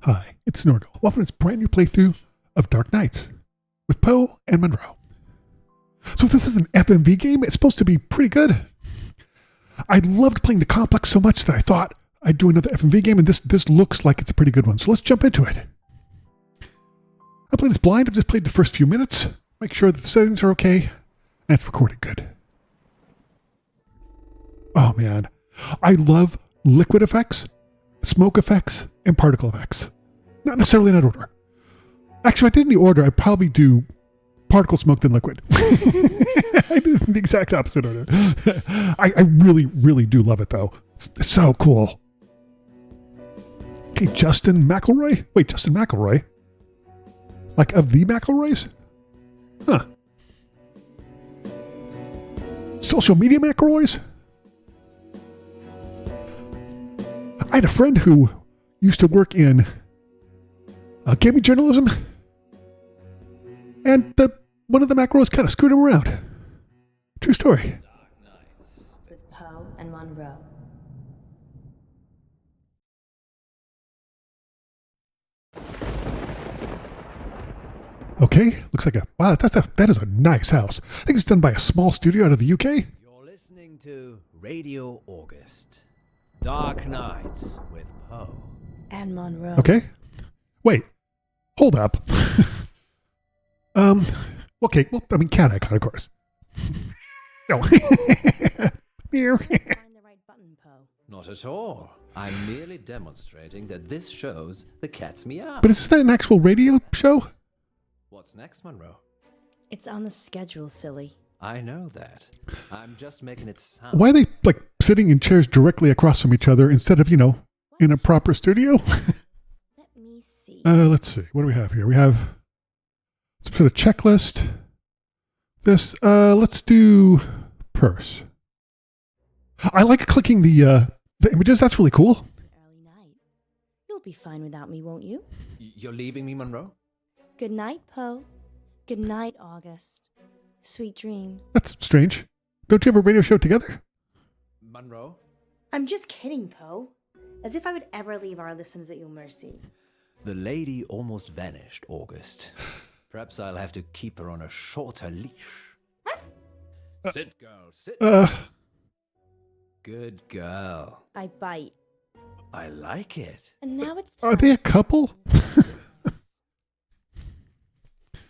Hi, it's Snorgle. Welcome to this brand new playthrough of Dark Knights with Poe and Munro. So this is an FMV game. It's supposed to be pretty good. I loved playing the complex so much that I thought I'd do another FMV game, and this looks like it's a pretty good one. So let's jump into it. I played this blind. I've just played the first few minutes. Make sure that the settings are okay, and it's recorded good. Oh man, I love liquid effects, smoke effects, and particle effects. Not necessarily in that order. Actually, if I did in the order, I'd probably do particle, smoke, then liquid. I did the exact opposite order. I really, really do love it, though. It's so cool. Okay, Justin McElroy? Wait, Justin McElroy? Like of the McElroys? Huh. Social media McElroys? I had a friend who used to work in gaming journalism, and one of the McElroys kind of screwed him around. True story. With Poe and Munro. Okay, looks like wow, that is a nice house. I think it's done by a small studio out of the UK. You're listening to Radio August. Dark Knights with Poe And Munro. Okay. Wait. Hold up. Okay, well, I mean, cat icon, of course. No. Find the right button, Poe. Not at all. I'm merely demonstrating that this shows the cat's meow. But is that an actual radio show? What's next, Munro? It's on the schedule, silly. I know that. I'm just making it sound. Why are they, like, sitting in chairs directly across from each other instead of, in a proper studio? Let me see. Let's see. What do we have here? We have some sort of checklist. Let's do purse. I like clicking the images. That's really cool. Early night. You'll be fine without me, won't you? You're leaving me, Munro? Good night, Poe. Good night, August. Sweet dreams. That's strange. Don't you have a radio show together? Munro? I'm just kidding, Poe. As if I would ever leave our listeners at your mercy. The lady almost vanished, August. Perhaps I'll have to keep her on a shorter leash. Sit, girl, sit. Good girl. I bite. I like it. And now it's time. Are they a couple?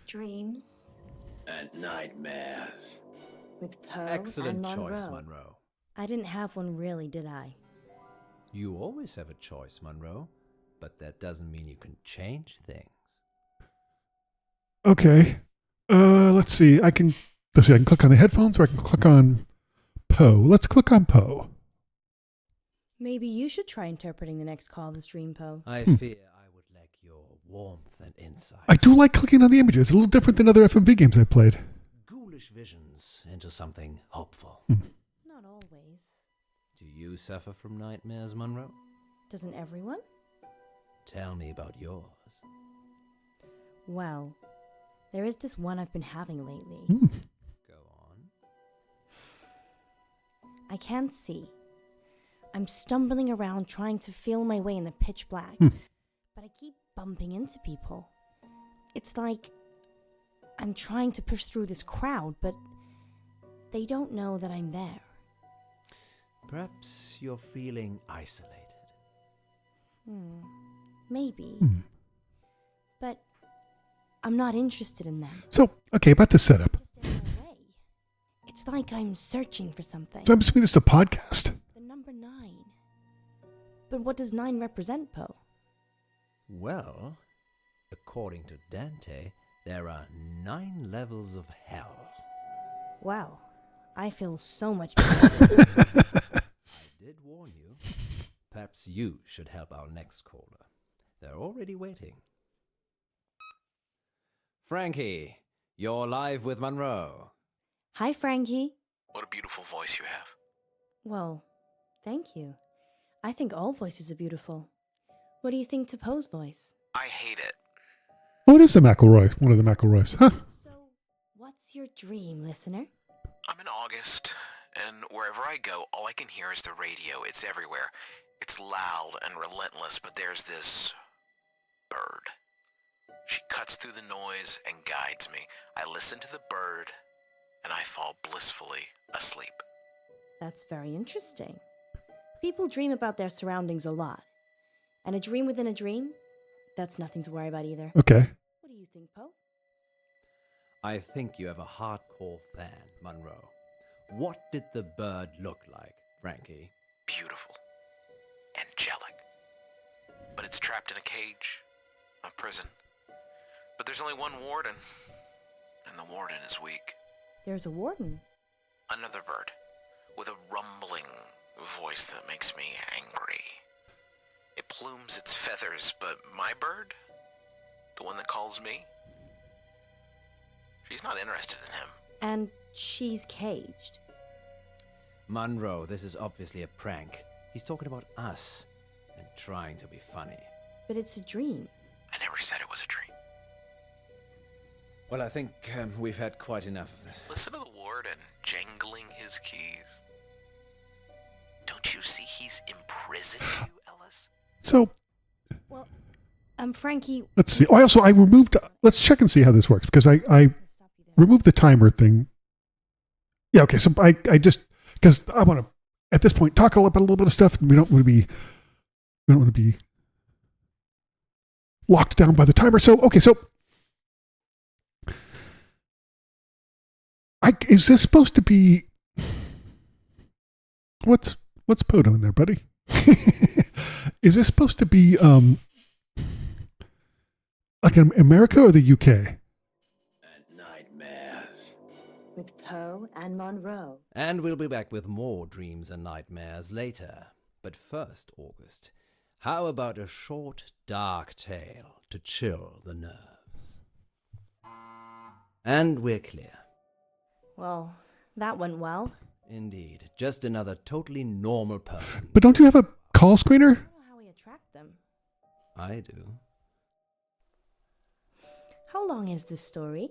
Dreams And nightmares. with Poe Excellent and choice, Munro. Munro. I didn't have one really, did I? You always have a choice, Munro. But that doesn't mean you can change things. Okay. Let's see. I can click on the headphones, or I can click on Poe. Let's click on Poe. Maybe you should try interpreting the next call this dream, Poe. I fear I would lack your warmth and insight. I do like clicking on the images. A little different than other FMV games I've played. Ghoulish visions into something hopeful. Not always. Do you suffer from nightmares, Munro? Doesn't everyone? Tell me about yours. Well, there is this one I've been having lately. Go on. I can't see. I'm stumbling around trying to feel my way in the pitch black, but I keep bumping into people. It's like I'm trying to push through this crowd, but they don't know that I'm there. Perhaps you're feeling isolated. Maybe. But I'm not interested in them. So, okay, about the setup. Just in my way. It's like I'm searching for something. So I'm assuming this is a podcast? The number 9. But what does 9 represent, Poe? Well, according to Dante, there are 9 levels of hell. Well, I feel so much better. I did warn you. Perhaps you should help our next caller. They're already waiting. Frankie, you're live with Munro. Hi, Frankie. What a beautiful voice you have. Well, thank you. I think all voices are beautiful. What do you think to Poe's voice? I hate it. Oh, it is a McElroy. One of the McElroys. Huh. So, what's your dream, listener? I'm in August, and wherever I go, all I can hear is the radio. It's everywhere. It's loud and relentless, but there's this bird. She cuts through the noise and guides me. I listen to the bird, and I fall blissfully asleep. That's very interesting. People dream about their surroundings a lot. And a dream within a dream, that's nothing to worry about either. Okay. What do you think, Poe? I think you have a hardcore fan, Munro. What did the bird look like, Frankie? Beautiful. Angelic. But it's trapped in a cage. A prison. But there's only one warden. And the warden is weak. There's a warden. Another bird. With a rumbling voice that makes me angry. It plumes its feathers, but my bird? The one that calls me? She's not interested in him. And she's caged. Munro, this is obviously a prank. He's talking about us and trying to be funny. But it's a dream. I never said it was a dream. Well, I think we've had quite enough of this. Listen to the warden jangling his keys. Don't you see he's imprisoned you, Ellis? So, Well, Frankie... let's see. Oh, I removed... Let's check and see how this works, because I removed the timer thing. Yeah, okay, so I just... Because I want to, at this point, talk a little bit of stuff, and we don't want to be locked down by the timer. So, okay, so... is this supposed to be... What's Poe doing there, buddy? Is this supposed to be like in America or the UK? Nightmares. With Poe and Munro. And we'll be back with more dreams and nightmares later. But first, August, how about a short, dark tale to chill the nerves? And we're clear. Well, that went well. Indeed, just another totally normal person. But don't you have a call screener? I don't know how we attract them. I do. How long is this story?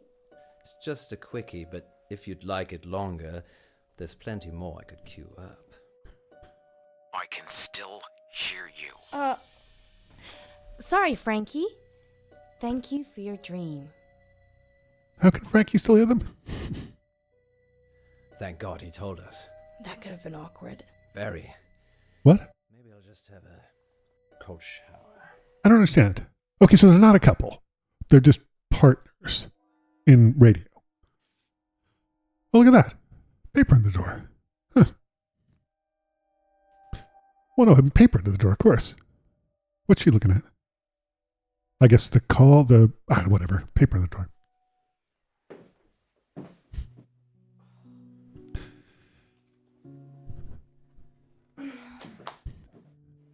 It's just a quickie, but if you'd like it longer, there's plenty more I could queue up. I can still hear you. Sorry, Frankie. Thank you for your dream. How can Frankie still hear them? Thank God he told us. That could have been awkward. Very. What? Maybe I'll just have a cold shower. I don't understand. Okay, so they're not a couple. They're just partners in radio. Oh, look at that. Paper in the door. Huh. Well, no, paper into the door, of course. What's she looking at? I guess the call, whatever. Paper in the door.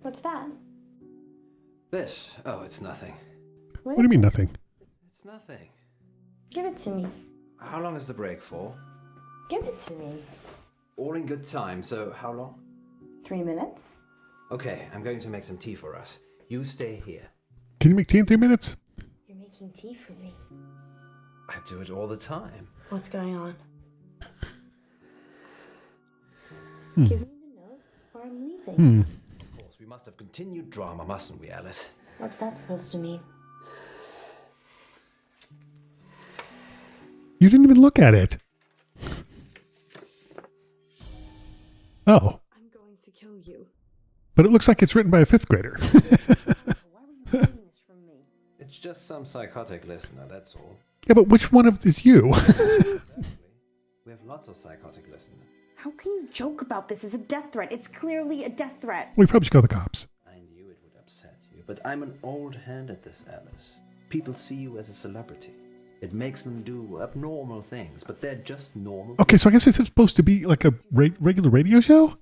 What's that? This? Oh, it's nothing. What do you mean nothing? It's nothing. Give it to me. How long is the break for? Give it to me. All in good time, so how long? 3 minutes? Okay, I'm going to make some tea for us. You stay here. Can you make tea in 3 minutes? You're making tea for me. I do it all the time. What's going on? Hmm. Give me the note or I'm leaving. Of course, we must have continued drama, mustn't we, Alice? What's that supposed to mean? You didn't even look at it. Oh. I'm going to kill you. But it looks like it's written by a 5th grader. Why were you hiding this from me? It's just some psychotic listener, that's all. Yeah, but which one of is you? Exactly. We have lots of psychotic listeners. How can you joke about this as a death threat? It's clearly a death threat. We probably should call the cops. I knew it would upset you, but I'm an old hand at this, Alice. People see you as a celebrity. It makes them do abnormal things, but they're just normal. Okay, so I guess this is supposed to be like a regular radio show?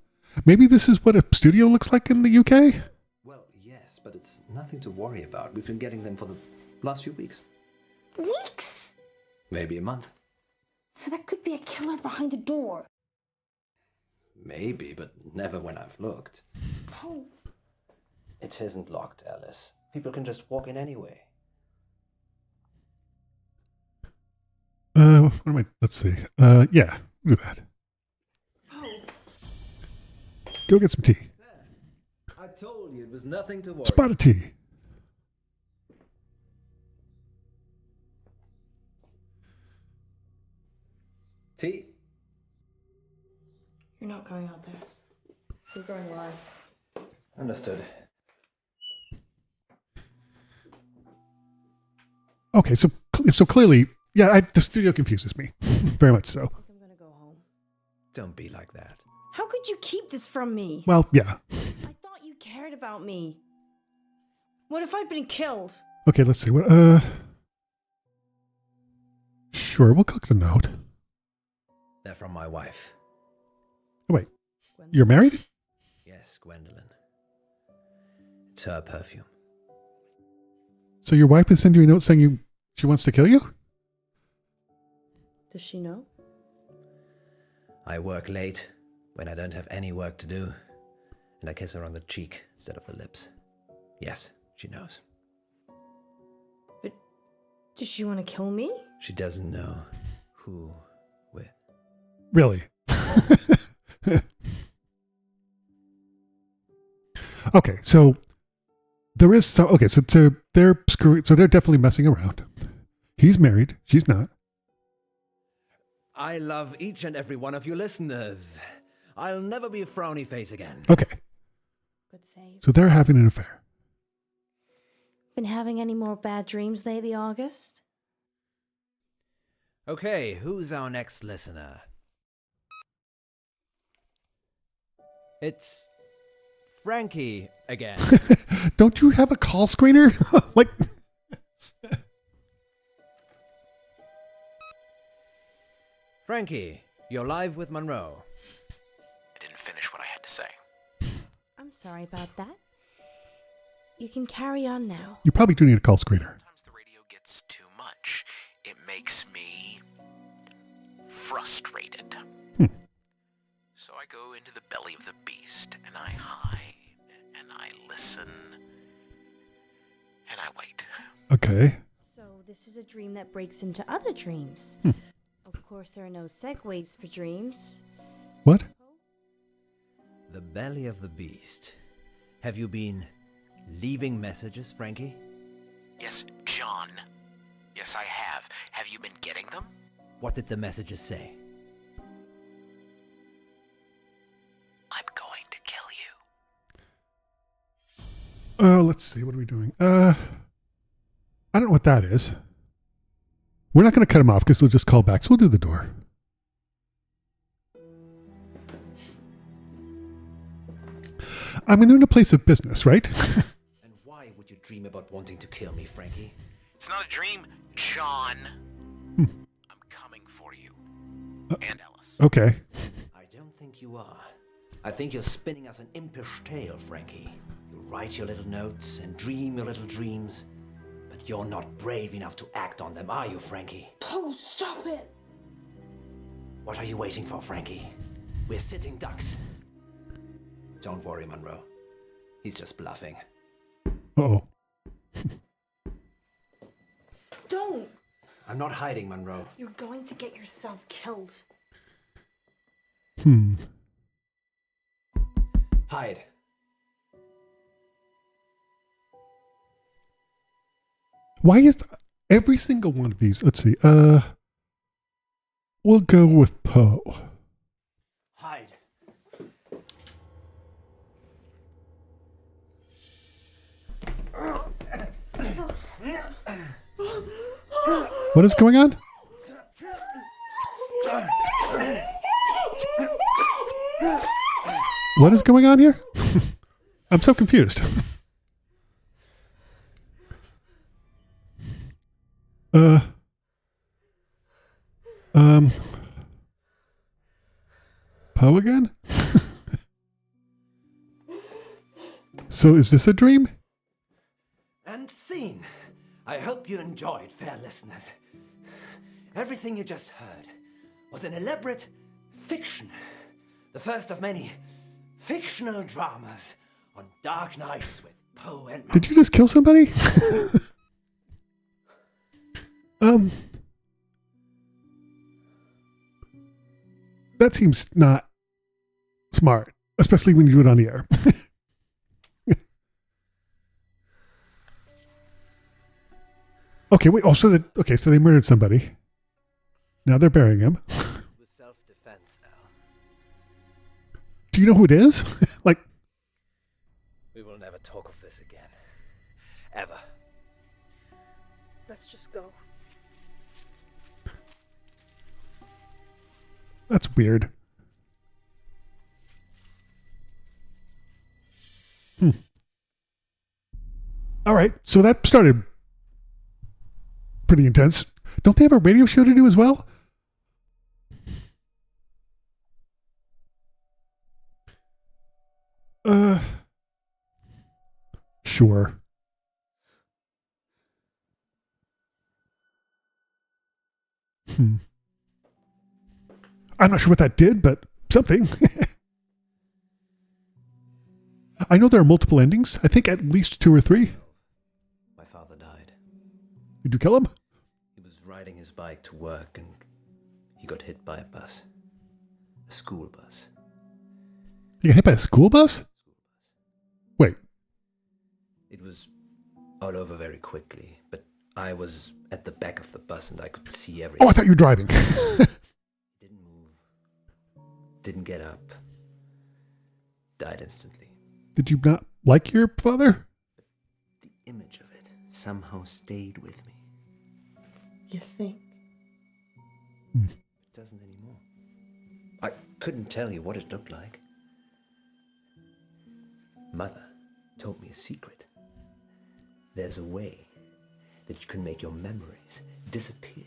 Maybe this is what a studio looks like in the UK? Well, yes, but it's nothing to worry about. We've been getting them for the last few weeks. Weeks? Maybe a month. So that could be a killer behind the door. Maybe, but never when I've looked. Oh. It isn't locked, Alice. People can just walk in anyway. What am I? Let's see. Yeah, do that. Go get some tea. I told you it was nothing to worry. Spot of tea. Tea? You're not going out there. You're going live. Understood. Okay, so clearly, yeah, the studio confuses me. Very much so. I think I'm gonna go home. Don't be like that. How could you keep this from me? Well, yeah. I thought you cared about me. What if I'd been killed? Okay, let's see. What? Sure, we'll click the note. They're from my wife. Oh, wait, you're married? Yes, Gwendolyn. It's her perfume. So your wife has sent you a note saying she wants to kill you? Does she know? I work late when I don't have any work to do, and I kiss her on the cheek instead of the lips. Yes, she knows. But does she want to kill me? She doesn't know who with. Really? Okay, so there is so okay, so they're screwing, so they're definitely messing around. He's married, she's not. I love each and every one of you listeners. I'll never be a frowny face again. Okay, Good save. so they're having an affair. Been having any more bad dreams lately, August? Okay, who's our next listener? It's Frankie again. Don't you have a call screener? Like, Frankie, you're live with Munro. I didn't finish what I had to say. I'm sorry about that. You can carry on now. you probably do need a call screener. Sometimes the radio gets too much. It makes me frustrated. So I go into the belly of the beast, and I hide, and I listen, and I wait. Okay. So this is a dream that breaks into other dreams. Of course, there are no segues for dreams. What? The belly of the beast. Have you been leaving messages, Frankie? Yes, John. Yes, I have. Have you been getting them? What did the messages say? I'm going to kill you. Let's see, what are we doing? I don't know what that is. We're not going to cut him off because we'll just call back, so we'll do the door. I mean, they're in a place of business, right? And why would you dream about wanting to kill me, Frankie? It's not a dream, John. I'm coming for you. And Ellis. Okay. I don't think you are. I think you're spinning us an impish tale, Frankie. You write your little notes and dream your little dreams, but you're not brave enough to act on them, are you, Frankie? Poe, stop it! What are you waiting for, Frankie? We're sitting ducks. Don't worry, Munro. He's just bluffing. Uh-oh. Don't! I'm not hiding, Munro. You're going to get yourself killed. Hide. Why is every single one of these? Let's see. We'll go with Poe. Hide. What is going on? What is going on here? I'm so confused. Poe again? So is this a dream? And scene. I hope you enjoyed, fair listeners. Everything you just heard was an elaborate fiction. The first of many fictional dramas on dark nights with Poe and Munro. Did you just kill somebody? That seems not smart, especially when you do it on the air. Okay, wait. Oh, so they murdered somebody. Now they're burying him. With Do you know who it is? Like, We will never talk of this again. Ever. Let's just go. that's weird. All right, so that started pretty intense. Don't they have a radio show to do as well? Sure. I'm not sure what that did, but something. I know there are multiple endings. I think at least 2 or 3. My father died. Did you kill him? He was riding his bike to work and he got hit by a bus. A school bus. You got hit by a school bus? Wait. It was all over very quickly, but I was at the back of the bus and I could see everything. Oh, I thought you were driving. Didn't move. Didn't get up. Died instantly. Did you not like your father? The image of it somehow stayed with me. You think? It doesn't anymore. I couldn't tell you what it looked like. Mother told me a secret. There's a way that you can make your memories disappear.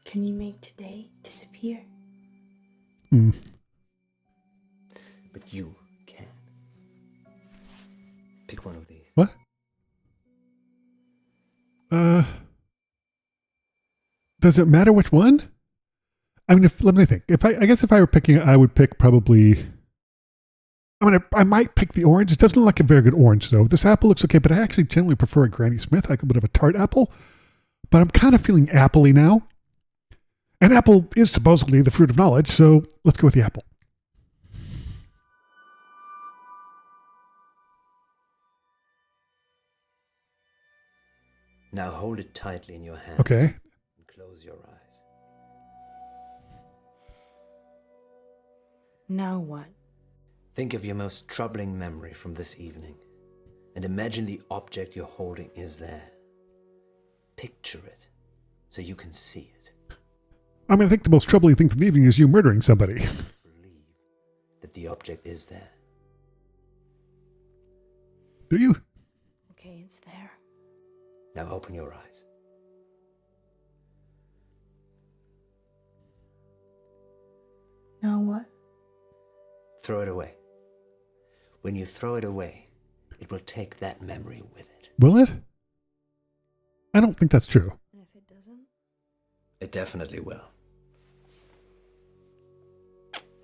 Can you make today disappear? But you can. Pick one of these. What? Does it matter which one? I mean, let me think. I guess if I were picking, I would pick probably. I might pick the orange. It doesn't look like a very good orange, though. This apple looks okay, but I actually generally prefer a Granny Smith, like a bit of a tart apple. But I'm kind of feeling apple-y now. And apple is supposedly the fruit of knowledge, so let's go with the apple. Now hold it tightly in your hand. Okay. And close your eyes. Now what? Think of your most troubling memory from this evening, and imagine the object you're holding is there. Picture it, so you can see it. I mean, I think the most troubling thing from the evening is you murdering somebody. Believe that the object is there. Do you? Okay, it's there. Now open your eyes. Now what? Throw it away. When you throw it away, it will take that memory with it. Will it? I don't think that's true. And if it doesn't? It definitely will.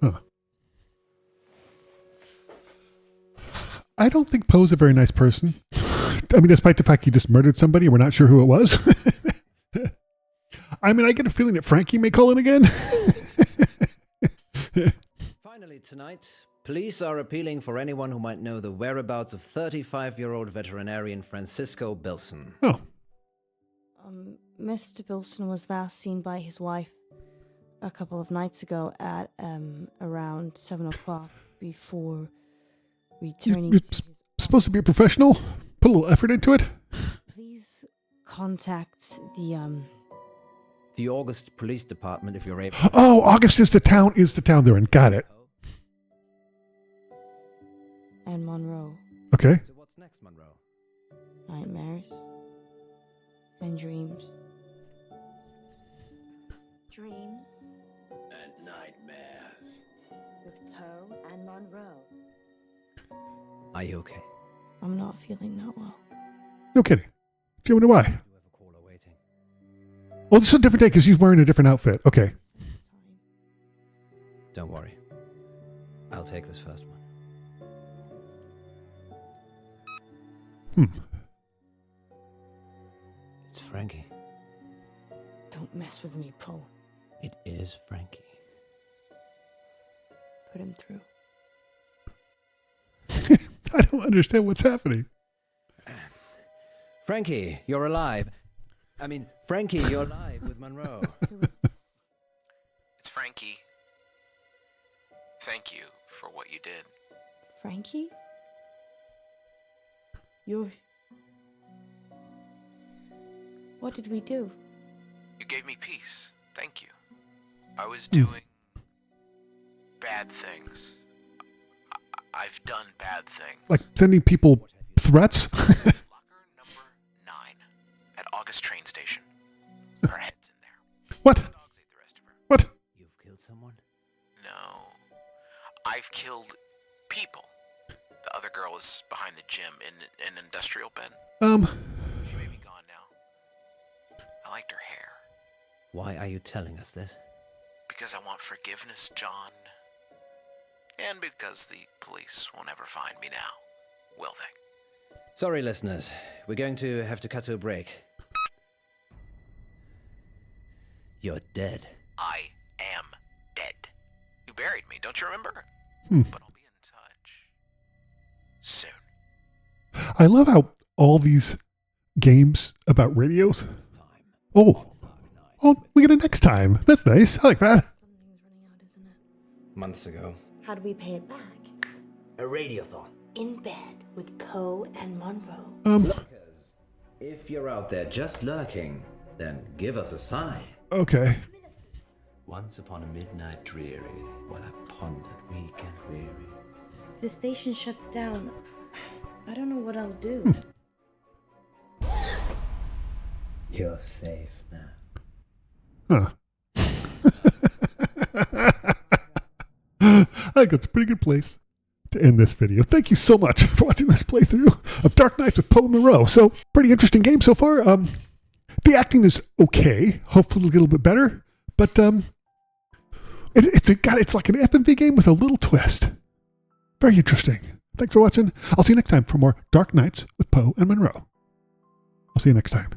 Huh. I don't think Poe's a very nice person. I mean, despite the fact he just murdered somebody and we're not sure who it was. I mean, I get a feeling that Frankie may call in again. Finally tonight, police are appealing for anyone who might know the whereabouts of 35-year-old veterinarian Francisco Bilson. Oh, Mr. Bilson was last seen by his wife a couple of nights ago at around 7 o'clock before returning you're to his supposed to be a professional? Put a little effort into it? Please contact The August Police Department if you're able. Oh, August is the town they're in. Got it. and Munro. Okay. So what's next, Munro? Nightmares and dreams. Dreams And nightmares. with Poe and Munro. Are you okay? I'm not feeling that well. No kidding. Do you wonder why? Do you have a caller waiting? Oh, this is a different day because she's wearing a different outfit. Okay. Don't worry. I'll take this first one. It's Frankie. Don't mess with me, Poe. It is Frankie. Put him through. I don't understand what's happening. Frankie, you're alive. I mean, Frankie, you're alive with Munro. Who is this? It's Frankie. Thank you for what you did. Frankie? You're... What did we do? You gave me peace. Thank you. I was doing bad things. I've done bad things. Like sending people threats? Locker number 9 at August train station. Her head's in there. What? The dogs ate the rest of her. What? You've killed someone? No. I've killed people. The other girl is behind the gym in an industrial bin. She may be gone now. I liked her hair. Why are you telling us this? Because I want forgiveness, John. And because the police will never find me now, will they? Sorry, listeners. We're going to have to cut to a break. You're dead. I am dead. You buried me, don't you remember? Hmm. But I'll be in touch soon. I love how all these games about radios. This time. Oh, Dark Knight. oh, we get it next time. That's nice. I like that. Something's running out, isn't it? Months ago. How do we pay it back? A radiothon. In bed with Poe and Munro. Lurkers, if you're out there just lurking, then give us a sign. Okay. Once upon a midnight dreary, while I pondered weak and weary. The station shuts down. I don't know what I'll do. You're safe now. Huh. I think it's a pretty good place to end this video. Thank you so much for watching this playthrough of Dark Knights with Poe and Munro. So, pretty interesting game so far. The acting is okay. Hopefully a little bit better. But it's like an FMV game with a little twist. Very interesting. Thanks for watching. I'll see you next time for more Dark Knights with Poe and Munro. I'll see you next time.